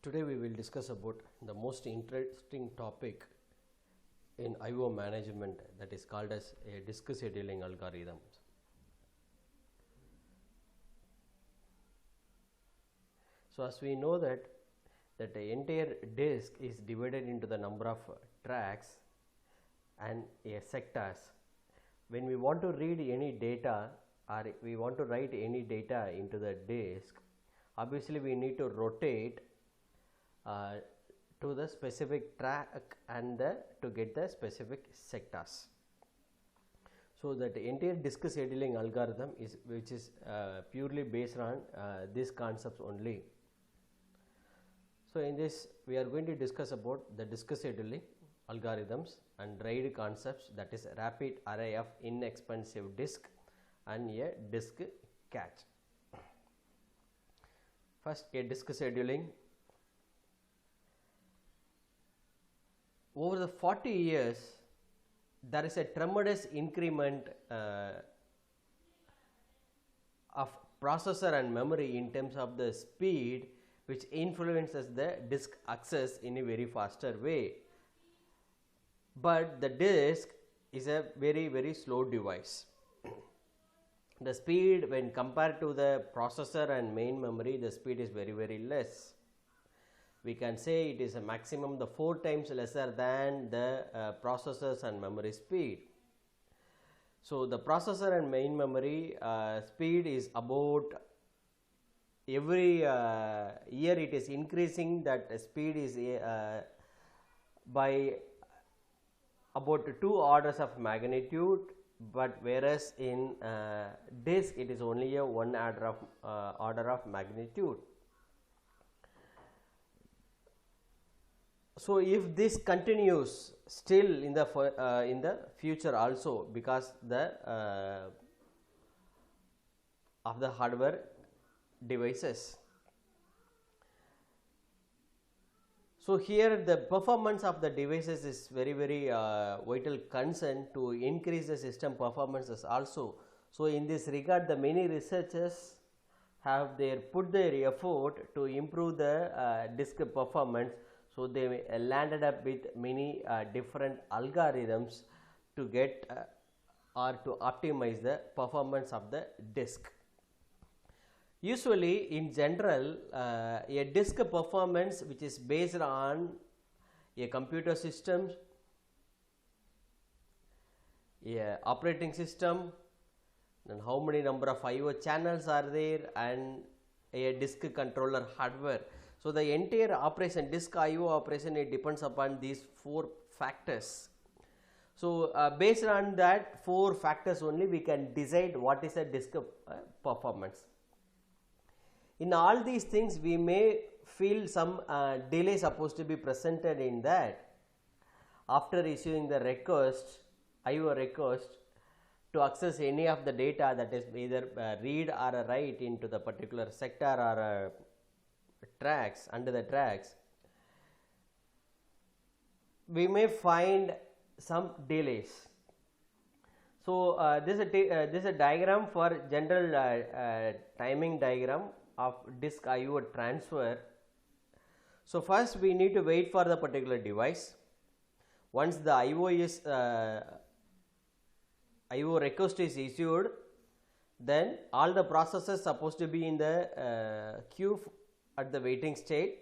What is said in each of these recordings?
Today we will discuss about the most interesting topic in I/O management, that is called as a disk scheduling algorithm. So as we know that the entire disk is divided into the number of tracks and sectors. When we want to read any data or we want to write any data into the disk, obviously we need to rotate to the specific track and to get the specific sectors. So that entire disk scheduling algorithm is purely based on these concepts only. So in this we are going to discuss about the disk scheduling algorithms and RAID concepts, that is rapid array of inexpensive disk and a disk cache. First, a disk scheduling. Over the 40 years, there is a tremendous increment of processor and memory in terms of the speed, which influences the disk access in a very faster way. But the disk is a very slow device. The speed when compared to the processor and main memory, the speed is very less. We can say it is a maximum 4 times lesser than the processors and memory speed. So the processor and main memory speed is about every year it is increasing, that speed is by about 2 orders of magnitude, but whereas in disk it is only a 1 order of magnitude. So if this continues still in the future also, because of the hardware devices. So here the performance of the devices is very vital concern to increase the system performances also. So in this regard, the many researchers have put their effort to improve the disk performance. So they landed up with many different algorithms to get or to optimize the performance of the disk. Usually in general, a disk performance which is based on a computer system, a operating system, and how many number of I/O channels are there, and a disk controller hardware. So the entire operation, disk I/O operation, it depends upon these 4 factors. So based on that 4 factors only, we can decide what is the disk performance. In all these things, we may feel some delay supposed to be presented in that after issuing the request, I/O request, to access any of the data, that is either read or write into the particular sector or tracks, under the tracks, we may find some delays. So this is a diagram for general timing diagram of disk I/O transfer. So first we need to wait for the particular device. Once the I/O request is issued, then all the processes supposed to be in the queue at the waiting state.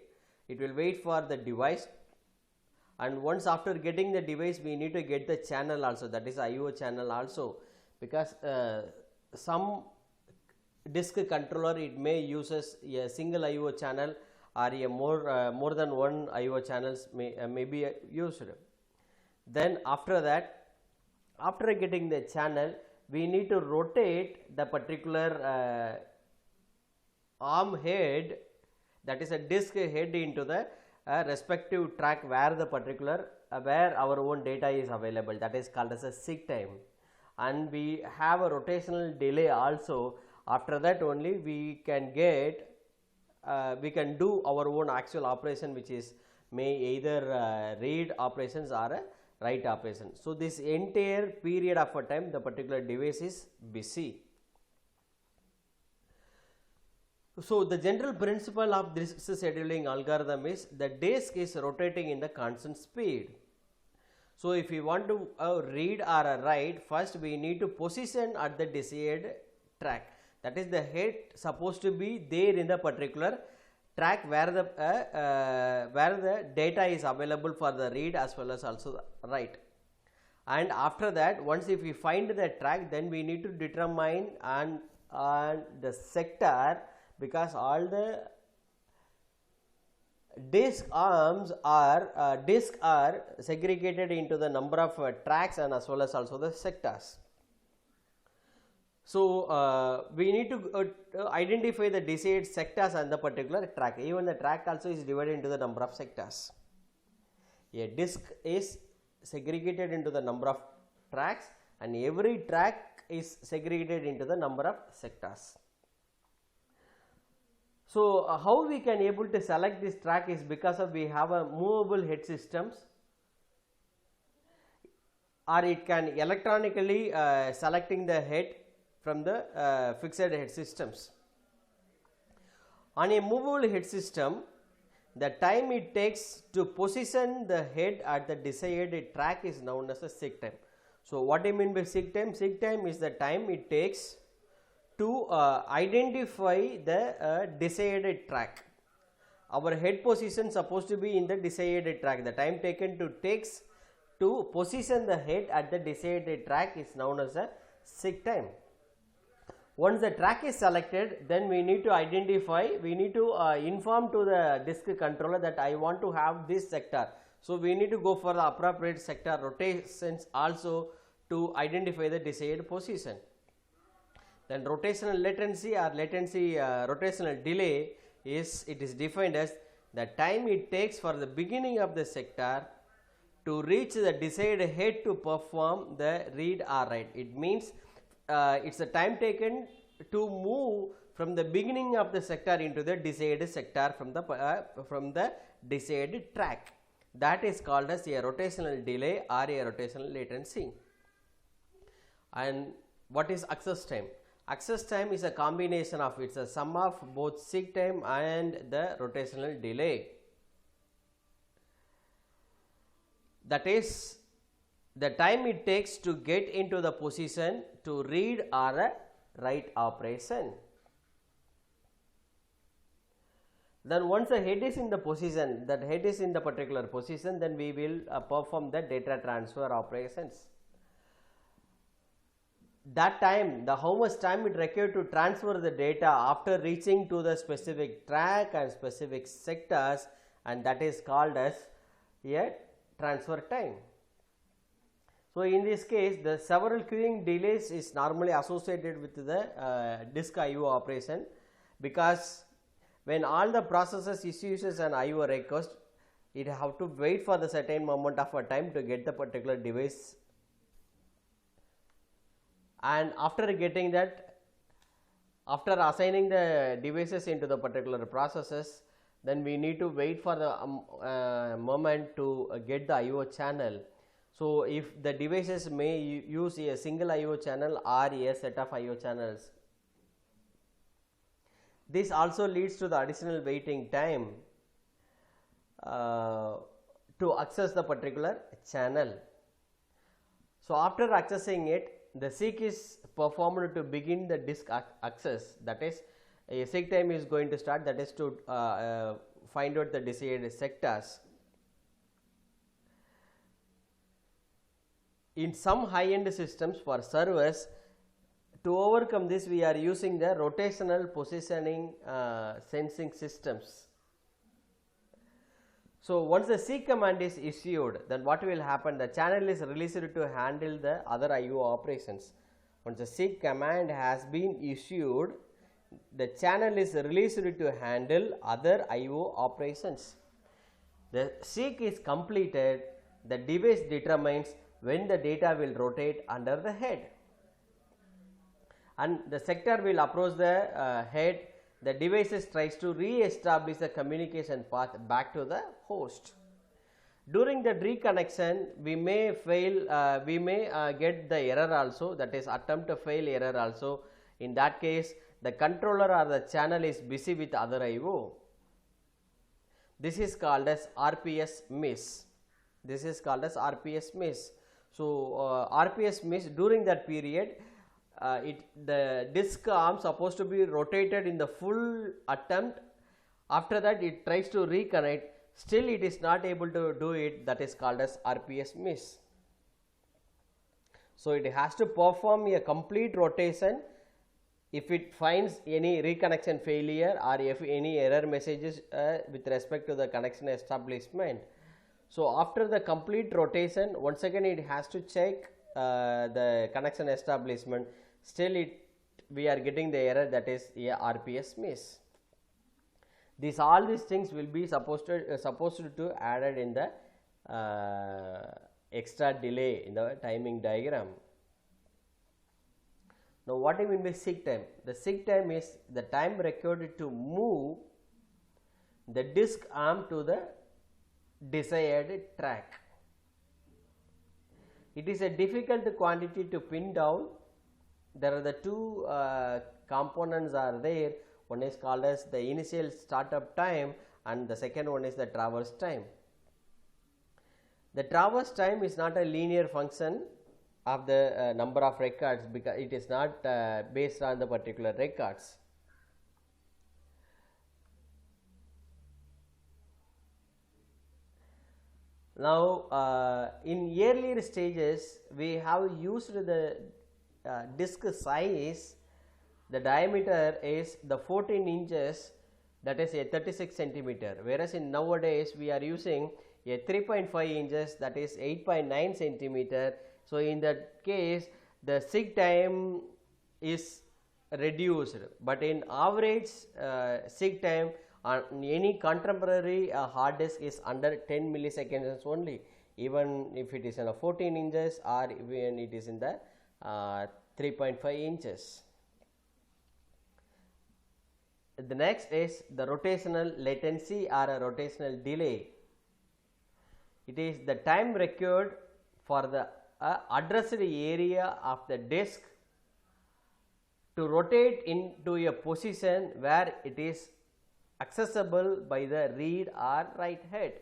It will wait for the device, and once after getting the device, we need to get the channel also, that is I/O channel also, because some disk controller, it may uses a single I/O channel or a more than one I/O channels may be used. Then after that, after getting the channel, we need to rotate the particular arm head, that is a disk head, into the respective track where the particular where our own data is available, that is called as a seek time, and we have a rotational delay also. After that only we can get we can do our own actual operation, which is may either read operations or a write operation. So this entire period of a time the particular device is busy. So the general principle of this scheduling algorithm is the disk is rotating in the constant speed. So if we want to read or write, first we need to position at the desired track. That is, the head supposed to be there in the particular track where the data is available for the read as well as also the write. And after that, once if we find the track, then we need to determine and the sector, because all the disk arms are segregated into the number of tracks and as well as also the sectors. So we need to identify the desired sectors on the particular track. Even the track also is divided into the number of sectors. A disk is segregated into the number of tracks, and every track is segregated into the number of sectors. So how we can able to select this track is because of we have a movable head systems, or it can electronically selecting the head from the fixed head systems. On a movable head system, the time it takes to position the head at the desired track is known as the seek time. So what do you mean by seek time? Seek time is the time it takes to identify the desired track. Our head position supposed to be in the desired track. The time taken to position the head at the desired track is known as a seek time. Once the track is selected, then we need to identify, we need to inform to the disk controller that I want to have this sector. So we need to go for the appropriate sector rotations also to identify the desired position. Then rotational latency or rotational delay is defined as the time it takes for the beginning of the sector to reach the desired head to perform the read or write. It means it's a time taken to move from the beginning of the sector into the desired sector from the desired track. That is called as a rotational delay or a rotational latency. And what is access time? Access time is a combination of, it's a sum of both seek time and the rotational delay. That is the time it takes to get into the position to read or a write operation. Then once the head is in the position, that head is in the particular position, then we will perform the data transfer operations. That time, how much time it required to transfer the data after reaching to the specific track and specific sectors, and that is called as a transfer time. So in this case, the several queuing delays is normally associated with the disk IO operation, because when all the processes issues an IO request, it have to wait for the certain moment of a time to get the particular device, and after getting that, after assigning the devices into the particular processes, then we need to wait for the moment to get the IO channel. So if the devices may use a single IO channel or a set of IO channels, this also leads to the additional waiting time to access the particular channel. So after accessing it, the seek is performed to begin the disk access. That is, a seek time is going to start, that is to find out the desired sectors. In some high-end systems for servers, to overcome this, we are using the rotational positioning sensing systems. So once the seek command is issued, then what will happen? The channel is released to handle the other IO operations. Once the seek command has been issued, the channel is released to handle other IO operations. The seek is completed, the device determines when the data will rotate under the head, and the sector will approach the head. The devices tries to re-establish the communication path back to the host. During the reconnection, we may get the error also, that is attempt to fail error also. In that case, the controller or the channel is busy with other IO. This is called as RPS miss. This is called as RPS miss. So, RPS miss, during that period, the disk arm supposed to be rotated in the full attempt. After that, it tries to reconnect, still it is not able to do it, that is called as RPS miss. So, it has to perform a complete rotation. If it finds any reconnection failure or if any error messages with respect to the connection establishment. So, after the complete rotation, once again it has to check the connection establishment, still we are getting the error, that is a RPS miss. All these things will be supposed to added in the extra delay in the timing diagram. Now, what do you mean by seek time? The seek time is the time required to move the disk arm to the desired track. It is a difficult quantity to pin down. There are the two components are there. One is called as the initial startup time and the second one is the traverse time. The traverse time is not a linear function of the number of records, because it is not based on the particular records. Now, in earlier stages we have used the disk size, the diameter is the 14 inches, that is a 36 centimeter, whereas in nowadays we are using a 3.5 inches, that is 8.9 centimeter. So, in that case the seek time is reduced, but in average seek time on any contemporary hard disk is under 10 milliseconds only, even if it is in a 14 inches or even it is in the 3.5 inches. The next is the rotational latency or a rotational delay. It is the time required for the addressed area of the disk to rotate into a position where it is accessible by the read or write head.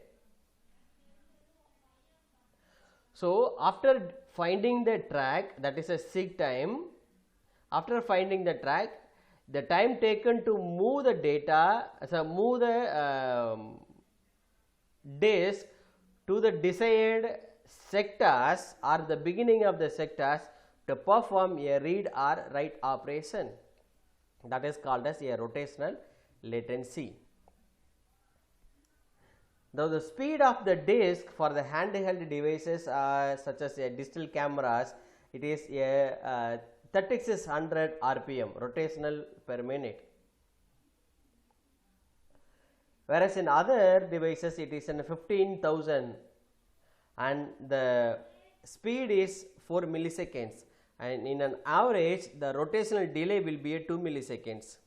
So, after finding the track, that is a seek time, after finding the track, the time taken to move the data, so move the disk to the desired sectors or the beginning of the sectors to perform a read or write operation, that is called as a rotational latency. Now, the speed of the disk for the handheld devices such as digital cameras, it is a 3600 RPM, rotational per minute, whereas in other devices it is in 15,000 and the speed is 4 milliseconds, and in an average the rotational delay will be 2 milliseconds,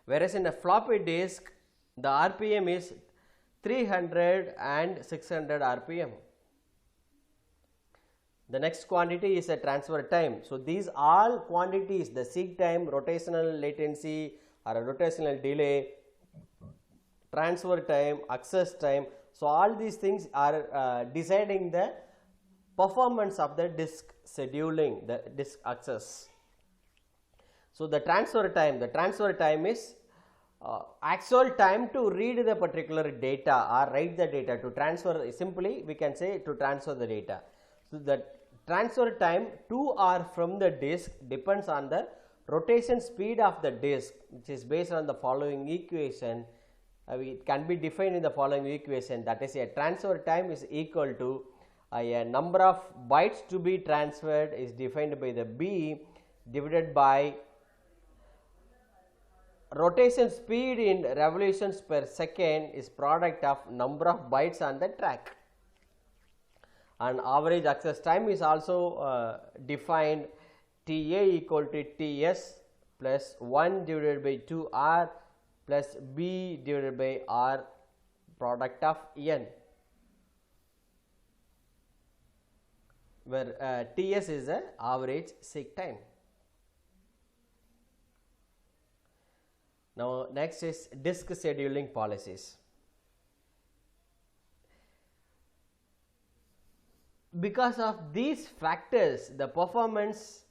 whereas in a floppy disk the RPM is 300 and 600 RPM. The next quantity is a transfer time. So, these all quantities, the seek time, rotational latency or a rotational delay, transfer time, access time. So, all these things are deciding the performance of the disk scheduling, the disk access. So, the transfer time is actual time to read the particular data or write the data. To transfer, simply we can say to transfer the data. So, the transfer time to or from the disk depends on the rotation speed of the disk, which is based on the following equation. It can be defined in the following equation, that is a transfer time is equal to a number of bytes to be transferred is defined by the B divided by rotation speed in revolutions per second is product of number of bytes on the track. And average access time is also defined TA equal to TS plus 1 divided by 2R plus B divided by R product of N, where TS is the average seek time. Now next is disk scheduling policies. Because of these factors, the performance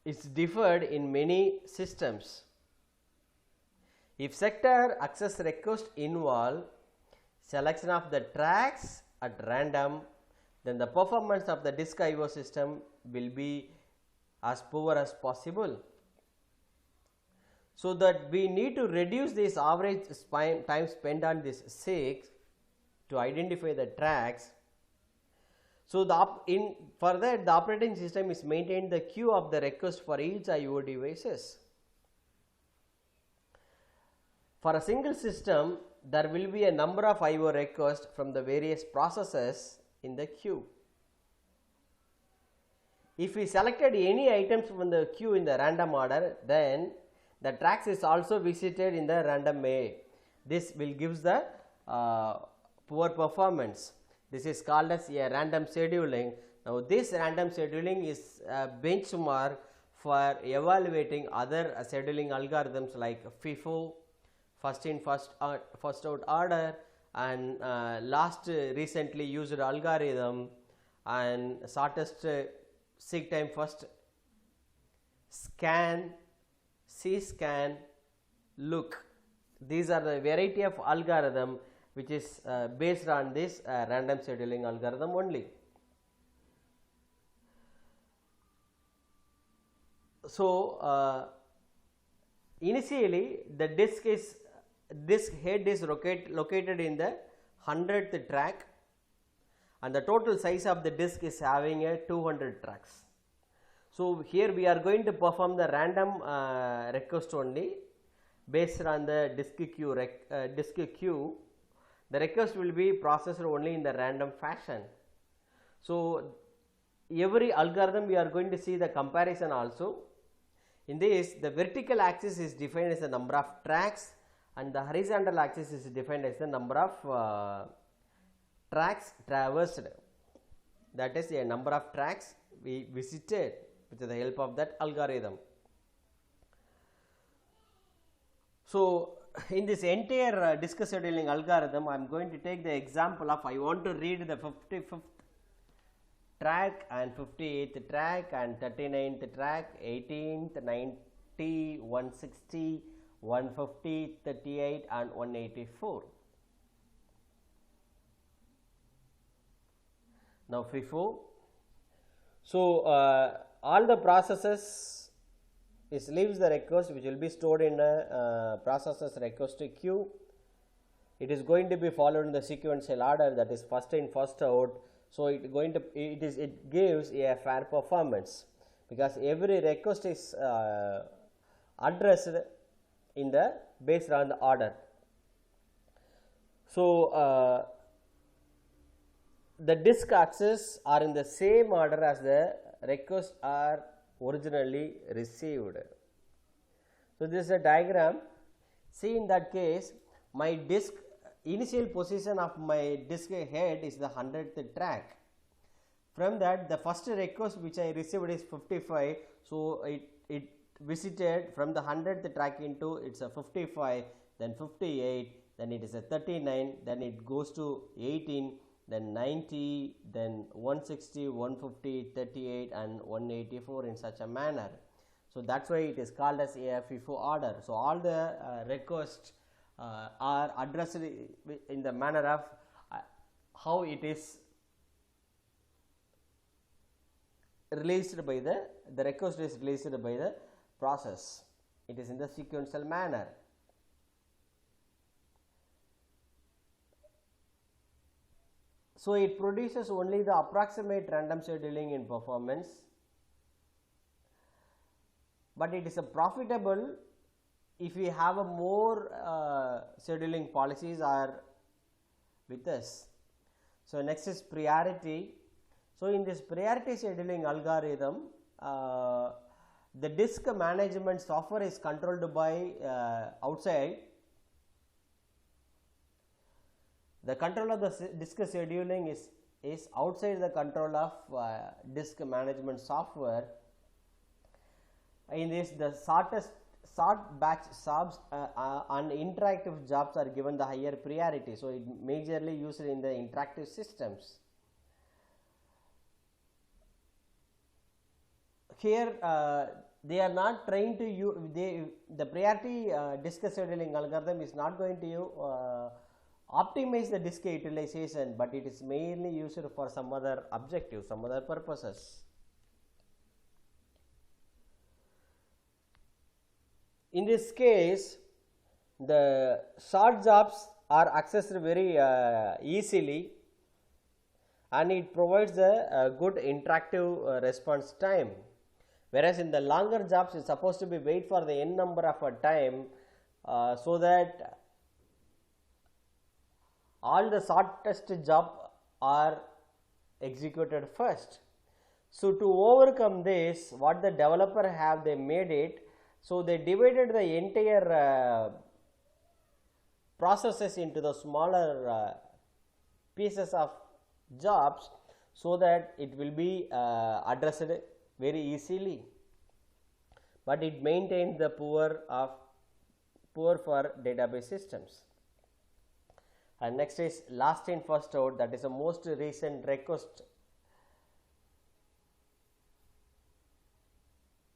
is differed in many systems. If sector access request involve selection of the tracks at random, then the performance of the disk IO system will be as poor as possible. So that we need to reduce this average time spent on this seek to identify the tracks. So for that, the operating system is maintain the queue of the request for each IO devices. For a single system, there will be a number of IO requests from the various processes in the queue. If we selected any items from the queue in the random order, then the tracks is also visited in the random way. This will give the poor performance. This is called as a random scheduling. Now this random scheduling is a benchmark for evaluating other scheduling algorithms like FIFO, first in first out order, and last recently used algorithm, and shortest seek time first, scan, C-scan, look. These are the variety of algorithm which is based on this random scheduling algorithm only. So initially the disk head is located in the 100th track, and the total size of the disk is having a 200 tracks. So here we are going to perform the random request only based on the disk queue. The request will be processed only in the random fashion. So every algorithm we are going to see the comparison also. In this, the vertical axis is defined as the number of tracks, and the horizontal axis is defined as the number of tracks traversed. That is a number of tracks we visited with the help of that algorithm. So in this entire disk scheduling algorithm, I am going to take the example of I want to read the 55th track and 58th track and 39th track, 18th, 90, 160, 150, 38 and 184. Now FIFO. So all the processes leaves the request which will be stored in a processes request queue. It is going to be followed in the sequential order, that is first in first out. So it gives a fair performance because every request is addressed in the based on the order. So the disk access are in the same order as the requests are originally received. So this is a diagram. See, in that case, my disk initial position of my disk head is the 100th track. From that, the first request which I received is 55. So it visited from the 100th track into it's a 55, then 58, then it is a 39, then it goes to 18, then 90, then 160, 150, 38 and 184 in such a manner. So that's why it is called as a FIFO order. So all the requests are addressed in the manner of how it is released by the request is released by the process. It is in the sequential manner. So it produces only the approximate random scheduling in performance, but it is a profitable if we have a more scheduling policies are with us. So next is priority. So in this priority scheduling algorithm, the disk management software is controlled by outside. The control of the disk scheduling is outside the control of disk management software. In this, the sort batch jobs and interactive jobs are given the higher priority. So, it majorly used in the interactive systems. Here they are not trying to use the priority disk scheduling algorithm is not going to optimize the disk utilization, but it is mainly used for some other objective, some other purposes. In this case, the short jobs are accessed very easily, and it provides a good interactive response time. Whereas in the longer jobs, it's supposed to be wait for the n number of a time, so that all the shortest job are executed first. So, to overcome this, what the developer have, they made it, so they divided the entire processes into the smaller pieces of jobs, so that it will be addressed very easily, but it maintains the poor for database systems. And next is last in first out, that is the most recent request,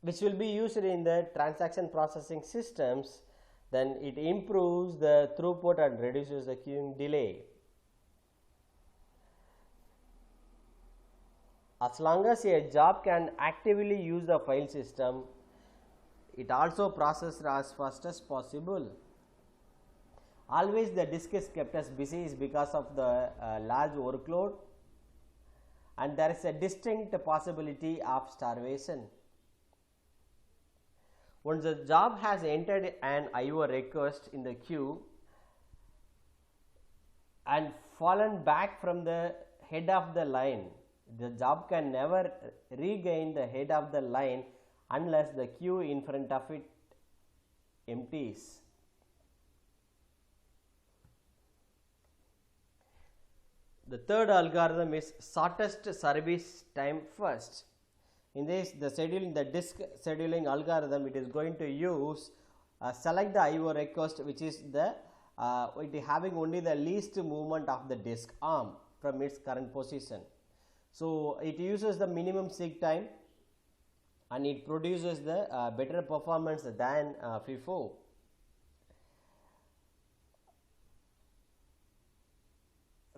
which will be used in the transaction processing systems. Then it improves the throughput and reduces the queuing delay. As long as a job can actively use the file system, it also processes as fast as possible. Always the disk is kept as busy is because of the large workload, and there is a distinct possibility of starvation. Once the job has entered an IO request in the queue and fallen back from the head of the line, the job can never regain the head of the line unless the queue in front of it empties. The third algorithm is shortest service time first. In this, the disk scheduling algorithm, it is going to use select the IO request, which is it having only the least movement of the disk arm from its current position. So, it uses the minimum seek time, and it produces the better performance than FIFO.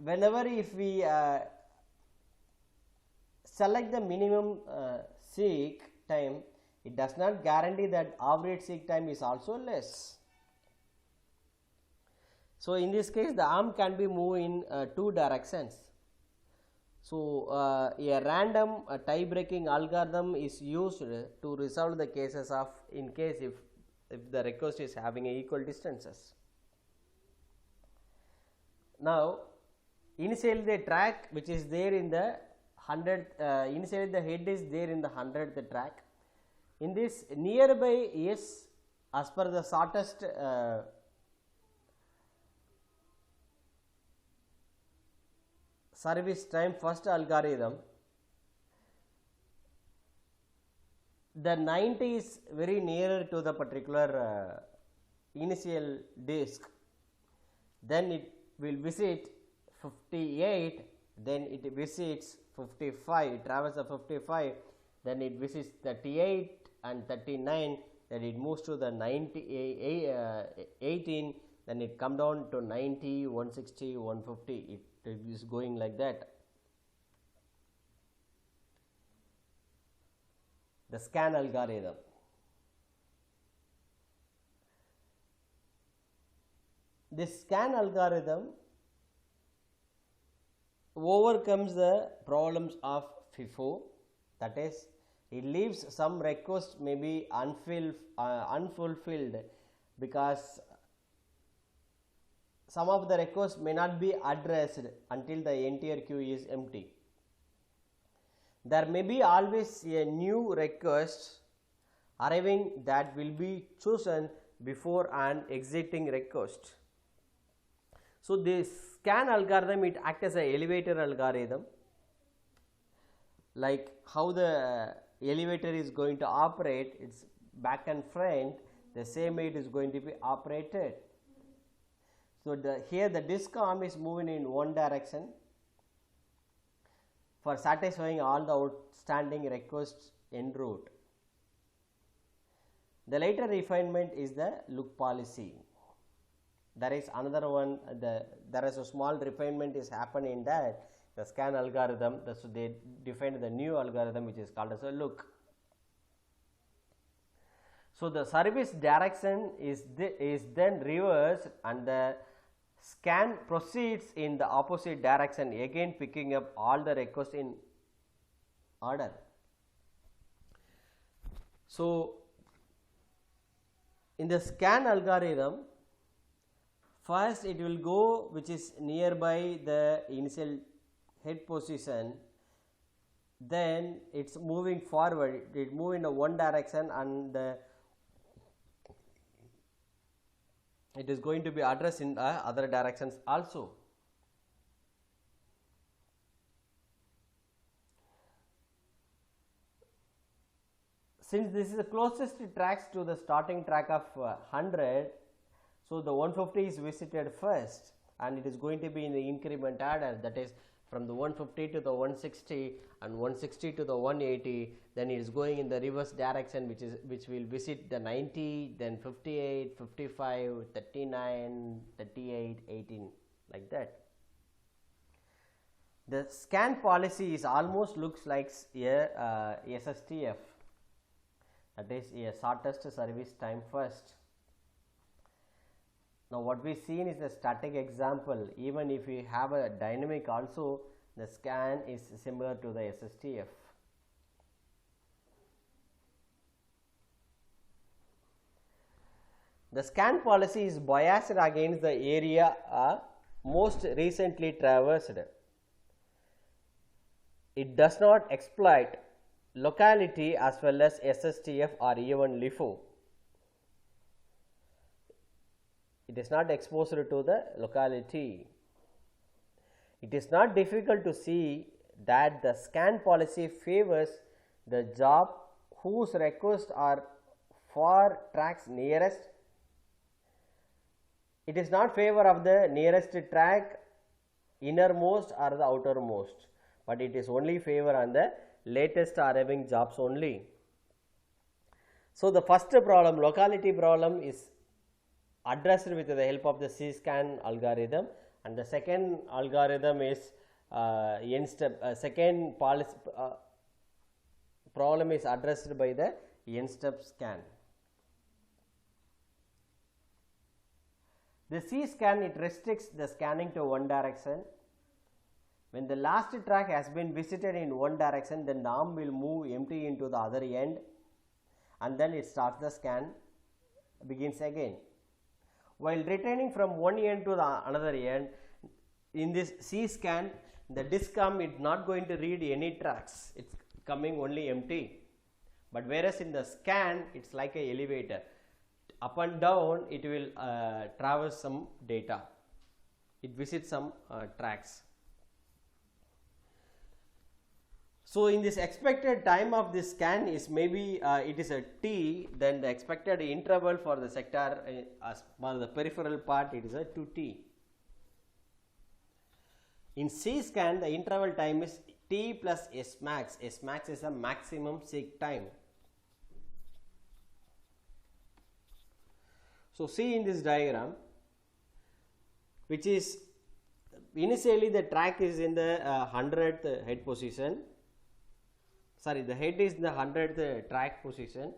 Whenever if we select the minimum seek time, it does not guarantee that average seek time is also less. So, in this case, the arm can be moved in two directions. So, a random tie breaking algorithm is used to resolve the cases of in case if the request is having equal distances. Now, initially the track which is there in the 100th, initially the head is there in the 100th track. In this, nearby is as per the shortest service time first algorithm, the 90 is very nearer to the particular initial disk, then it will visit 58, then it visits 55, it travels the 55, then it visits 38 and 39, then it moves to the 18, then it come down to 90, 160, 150, it is going like that. The scan algorithm. This scan algorithm overcomes the problems of FIFO, that is, it leaves some requests may be unfulfilled because some of the requests may not be addressed until the entire queue is empty. There may be always a new request arriving that will be chosen before an exiting request. So, this scan algorithm, it acts as an elevator algorithm, like how the elevator is going to operate, its back and front, the same way it is going to be operated. So here the disk arm is moving in one direction for satisfying all the outstanding requests en route. The later refinement is the look policy. There is another one, there is a small refinement is happening in that the scan algorithm. So they defined the new algorithm which is called as a look. So the service direction is then reversed and the scan proceeds in the opposite direction, again picking up all the requests in order. So in the scan algorithm, first it will go which is nearby the initial head position, then it is moving forward, it move in one direction and it is going to be addressed in other directions also. Since this is the closest tracks to the starting track of 100, so the 150 is visited first and it is going to be in the increment order, that is from the 150 to the 160 and 160 to the 180, then it is going in the reverse direction which will visit the 90, then 58, 55, 39, 38, 18, like that. The scan policy is almost looks like a SSTF, that is a shortest service time first. Now what we seen is a static example. Even if we have a dynamic also, the scan is similar to the SSTF. The scan policy is biased against the area most recently traversed. It does not exploit locality as well as SSTF or even LIFO. It is not exposed to the locality. It is not difficult to see that the scan policy favors the job whose requests are for tracks nearest. It is not favor of the nearest track, innermost or the outermost, but it is only favor on the latest arriving jobs only. So the first problem, locality problem, is addressed with the help of the C-scan algorithm, and the second algorithm is second policy problem is addressed by the n-step scan. The C-scan, it restricts the scanning to one direction. When the last track has been visited in one direction, then the arm will move empty into the other end and then it starts the scan, begins again. While returning from one end to the another end, in this C-scan, the disk arm is not going to read any tracks, it is coming only empty. But whereas in the scan, it is like a elevator, up and down it will traverse some data, it visits some tracks. So in this expected time of this scan is maybe it is a t, then the expected interval for the sector as for the peripheral part, it is a 2t. In C-scan, the interval time is t plus S max. S max is the maximum seek time. So see in this diagram, which is initially the track is in the 100th head position. Sorry, the head is in the 100th track position,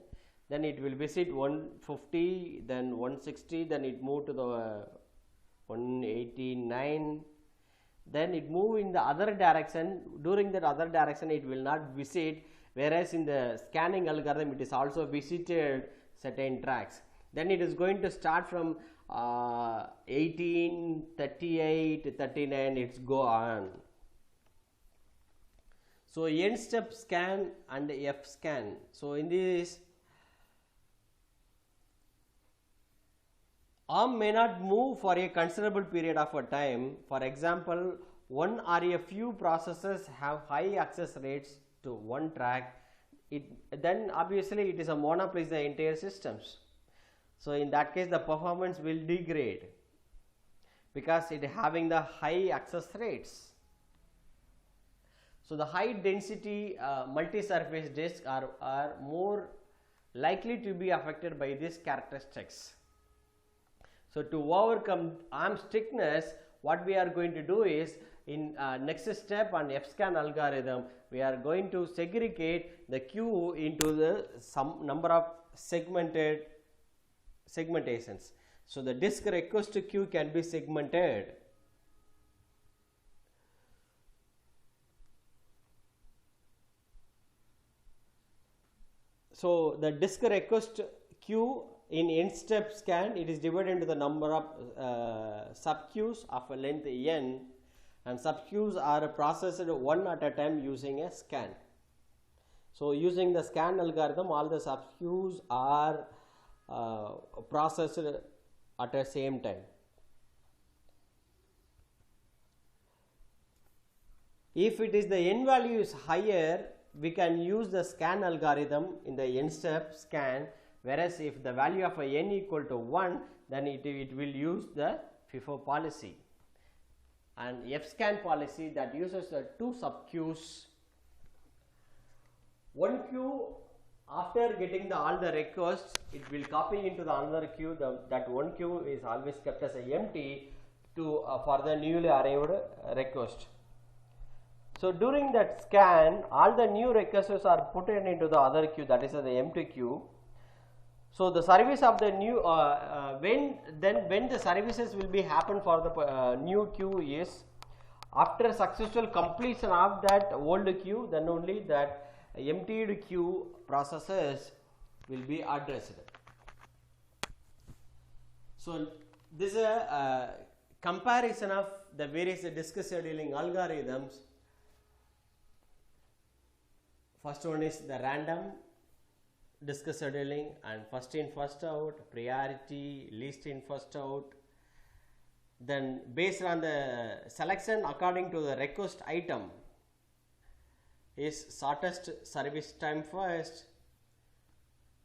then it will visit 150, then 160, then it move to the 189, then it move in the other direction. During that other direction it will not visit, whereas in the scanning algorithm it is also visited certain tracks. Then it is going to start from 18, 38, 39, it's go on. So n-step scan and F scan. So in this, arm may not move for a considerable period of a time. For example, one or a few processes have high access rates to one track. Then obviously it is a monopolize the entire systems. So in that case the performance will degrade because it having the high access rates. So the high density multi-surface disks are more likely to be affected by these characteristics. So to overcome arm strictness, what we are going to do is, in next step on F-scan algorithm, we are going to segregate the queue into the some number of segmentations. So the disk request queue can be segmented. So the disk request queue in n-step scan, it is divided into the number of sub-queues of a length n, and sub-queues are processed one at a time using a scan. So using the scan algorithm, all the sub-queues are processed at the same time. If it is the n value is higher, we can use the scan algorithm in the n-step scan, whereas if the value of a n equal to 1, then it will use the FIFO policy. And F-scan policy that uses the two sub-queues. One queue, after getting all the requests, it will copy into the another queue. That one queue is always kept as a empty to for the newly arrived request. So during that scan, all the new requests are put into the other queue, that is the empty queue. So the service of the new when the services will be happen for the new queue is after successful completion of that old queue, then only that emptied queue processes will be addressed. So this is a comparison of the various disk scheduling algorithms. First one is the random disk scheduling and first in first out, priority, least in first out. Then based on the selection according to the request item is shortest service time first,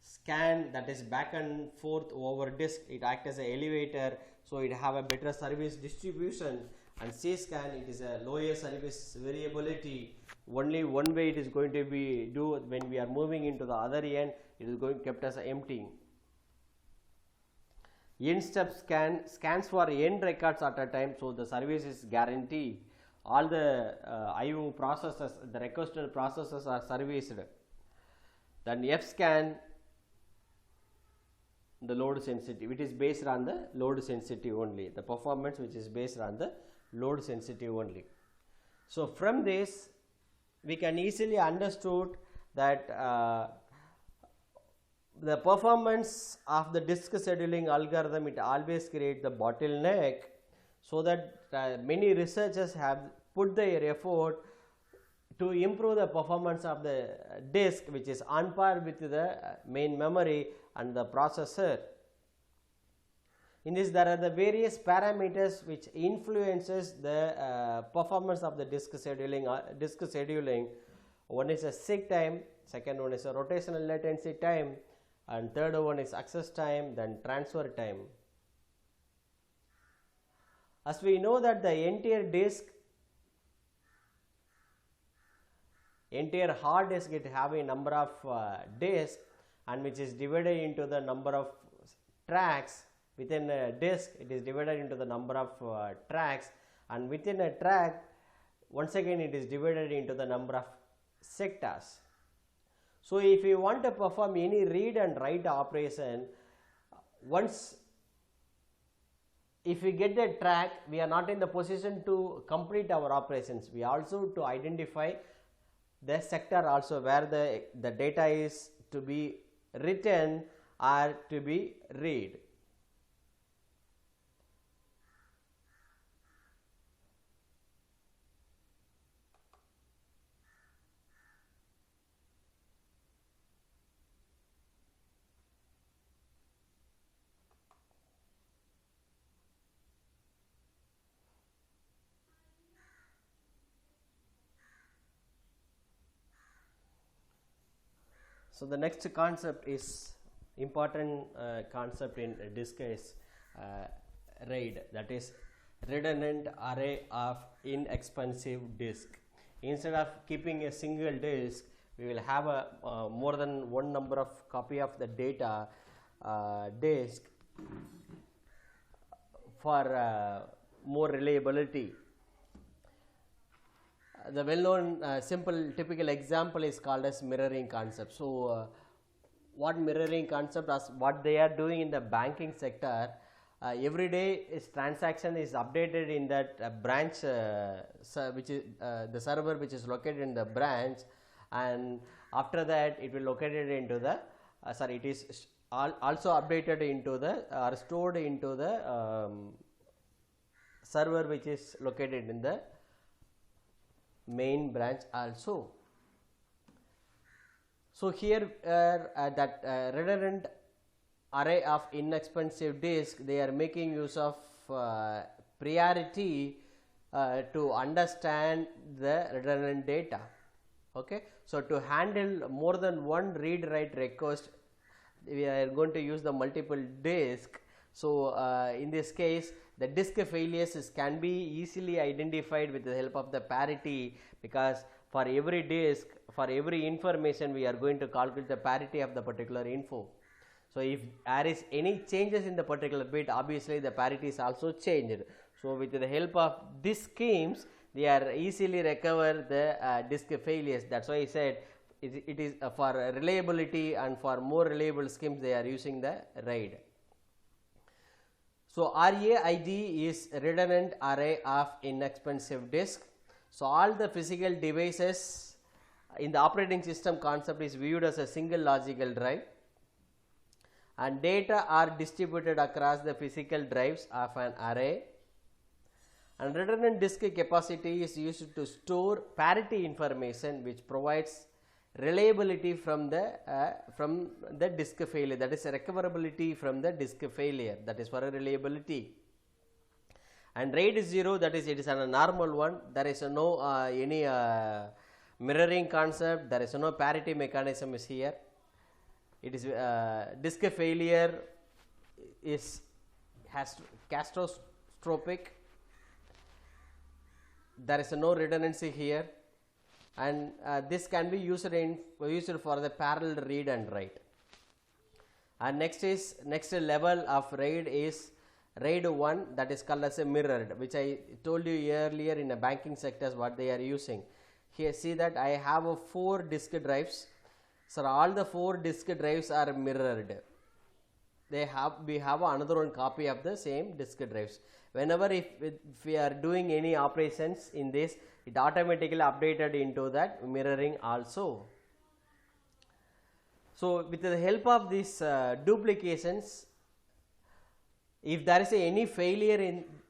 scan, that is back and forth over disk, it acts as an elevator, so it have a better service distribution, and C-scan, it is a lower service variability, only one way it is going to be do when we are moving into the other end, it is going kept as empty. N-step scan scans for n records at a time, so the service is guaranteed. All the IO processes, the requested processes are serviced. Then F-scan, the load sensitive, it is based on the load sensitive only, the performance which is based on the load sensitive only. So from this we can easily understood that the performance of the disk scheduling algorithm, it always create the bottleneck, so that many researchers have put their effort to improve the performance of the disk, which is on par with the main memory and the processor. In this, there are the various parameters which influences the performance of the disk scheduling. One is a seek time, second one is a rotational latency time, and third one is access time, then transfer time. As we know that the entire hard disk, it have a number of disks, and which is divided into the number of tracks. Within a disk, it is divided into the number of tracks, and within a track, once again it is divided into the number of sectors. So if you want to perform any read and write operation, once if we get the track, we are not in the position to complete our operations. We also to identify the sector also where the data is to be written or to be read. So the next concept is important concept in disk is RAID, that is redundant array of inexpensive disk. Instead of keeping a single disk, we will have a more than one number of copy of the data disk for more reliability. The well-known simple typical example is called as mirroring concept. So what mirroring concept, as what they are doing in the banking sector, every day is transaction is updated in that branch which is the server which is located in the branch, and after that it will located into the it is also updated into the or stored into the server which is located in the main branch also. So here that redundant array of inexpensive disk, they are making use of priority to understand the redundant data. Okay, so to handle more than one read write request, we are going to use the multiple disk. So in this case, the disk failures can be easily identified with the help of the parity, because for every disk, for every information, we are going to calculate the parity of the particular info. So if there is any changes in the particular bit, obviously the parity is also changed. So with the help of these schemes, they are easily recover the disk failures. That's why I said it is for reliability, and for more reliable schemes they are using the RAID. So RAID is redundant array of inexpensive disk. So all the physical devices in the operating system concept is viewed as a single logical drive, and data are distributed across the physical drives of an array, and redundant disk capacity is used to store parity information which provides reliability from the disk failure, that is recoverability from the disk failure, that is for a reliability. And RAID 0, that is it is a normal one, there is no any mirroring concept, there is no parity mechanism is here. It is disk failure has catastrophic, there is no redundancy here, and this can be used for the parallel read and write. And next level of RAID is RAID 1, that is called as a mirrored, which I told you earlier in the banking sectors what they are using. Here see that I have 4 disk drives. So all the 4 disk drives are mirrored. We have another one copy of the same disk drives. Whenever if we are doing any operations in this, it automatically updated into that mirroring also. So with the help of these duplications, if there is any failure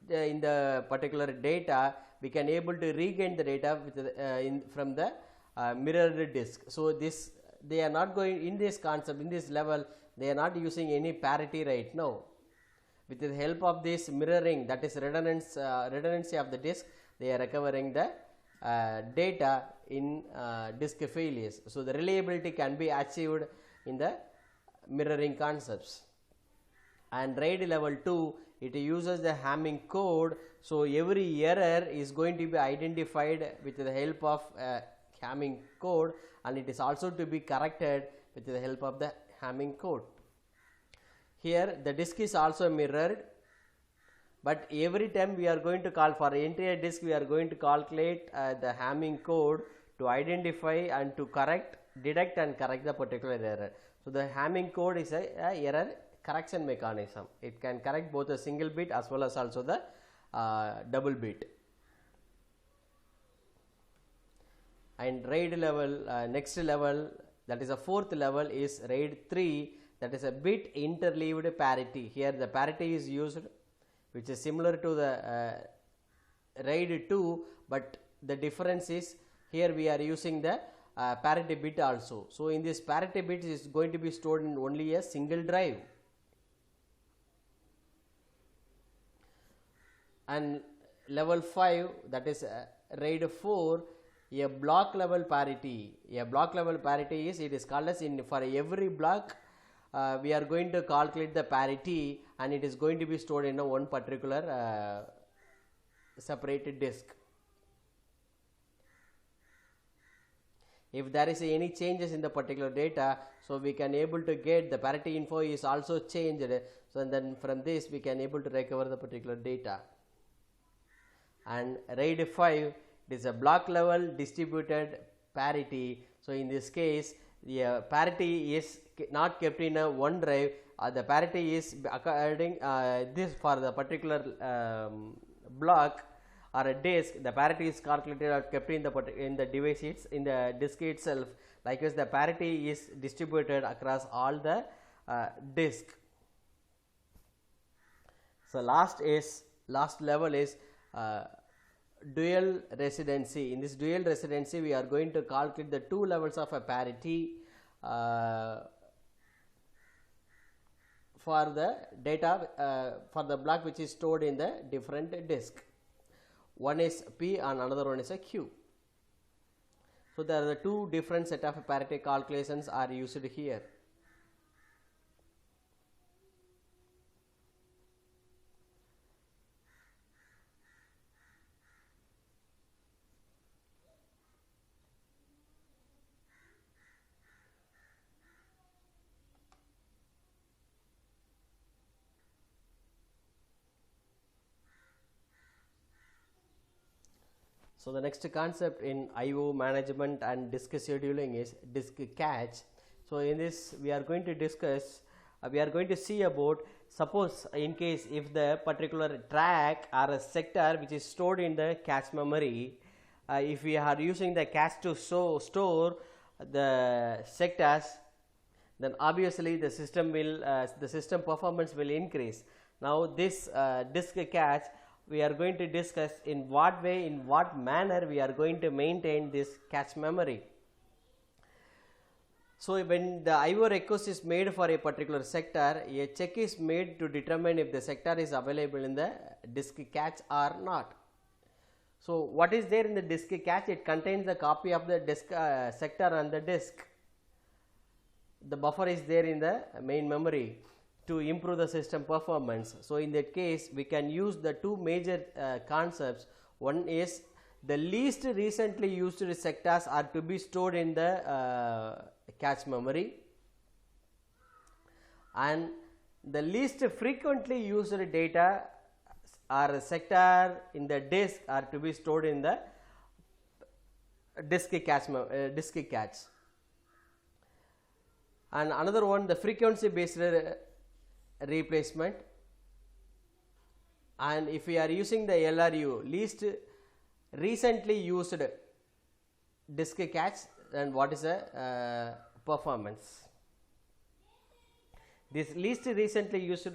in the particular data, we can able to regain the data with from the mirrored disk. So this they are not going in this concept, in this level, they are not using any parity right now. With the help of this mirroring, that is redundancy of the disk, they are recovering the data in disk failures. So the reliability can be achieved in the mirroring concepts. And RAID level 2, it uses the Hamming code. So every error is going to be identified with the help of Hamming code, and it is also to be corrected with the help of the Hamming code. Here the disk is also mirrored, but every time we are going to call for entire disk, we are going to calculate the Hamming code to identify and to detect and correct the particular error. So the Hamming code is a error correction mechanism. It can correct both a single bit as well as also the double bit. And RAID level, next level, that is a 4th level, is RAID 3, that is a bit interleaved parity. Here the parity is used, which is similar to the RAID 2, but the difference is here we are using the parity bit also. So in this parity bit is going to be stored in only a single drive. And level 5, that is RAID 4, a block level parity. A block level parity is, it is called as, in for every block we are going to calculate the parity, and it is going to be stored in a one particular separated disk. If there is any changes in the particular data, so we can able to get the parity info is also changed, so then from this we can able to recover the particular data. And RAID 5, it is a block level distributed parity. So in this case, the parity is not kept in a one drive, the parity is according this for the particular block or a disk, the parity is calculated or kept in the device in the disk itself. Likewise, the parity is distributed across all the disk. So last level is dual residency. In this dual residency, we are going to calculate the two levels of a parity for the data for the block which is stored in the different disk. One is P and another one is a Q. So there are the two different set of parity calculations are used here. So the next concept in I/O management and disk scheduling is disk cache. So in this we are going to discuss, we are going to see about, suppose in case if the particular track or a sector which is stored in the cache memory, if we are using the cache to store the sectors, then obviously the system will the system performance will increase. Now this disk cache, we are going to discuss in what way, in what manner we are going to maintain this cache memory. So when the I/O request is made for a particular sector, a check is made to determine if the sector is available in the disk cache or not. So what is there in the disk cache? It contains the copy of the disk sector on the disk. The buffer is there in the main memory to improve the system performance. So in that case, we can use the two major concepts. One is the least recently used sectors are to be stored in the cache memory, and the least frequently used data or sector in the disk are to be stored in the disk cache. And another one, the frequency based replacement. And if we are using the LRU, least recently used disk cache, then what is the performance? This least recently used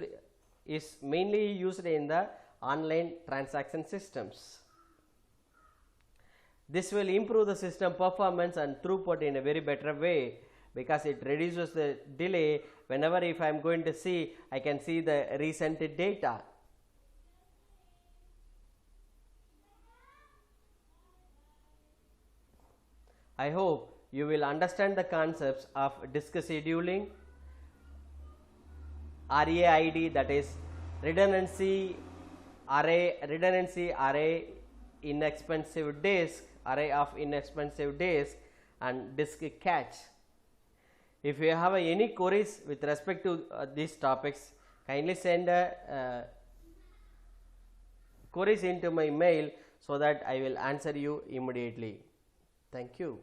is mainly used in the online transaction systems. This will improve the system performance and throughput in a very better way, because it reduces the delay. Whenever if I am going to see, I can see the recent data. I hope you will understand the concepts of disk scheduling, RAID, that is redundancy array, inexpensive disk, array of inexpensive disk, and disk cache. If you have any queries with respect to these topics, kindly send queries into my mail so that I will answer you immediately. Thank you.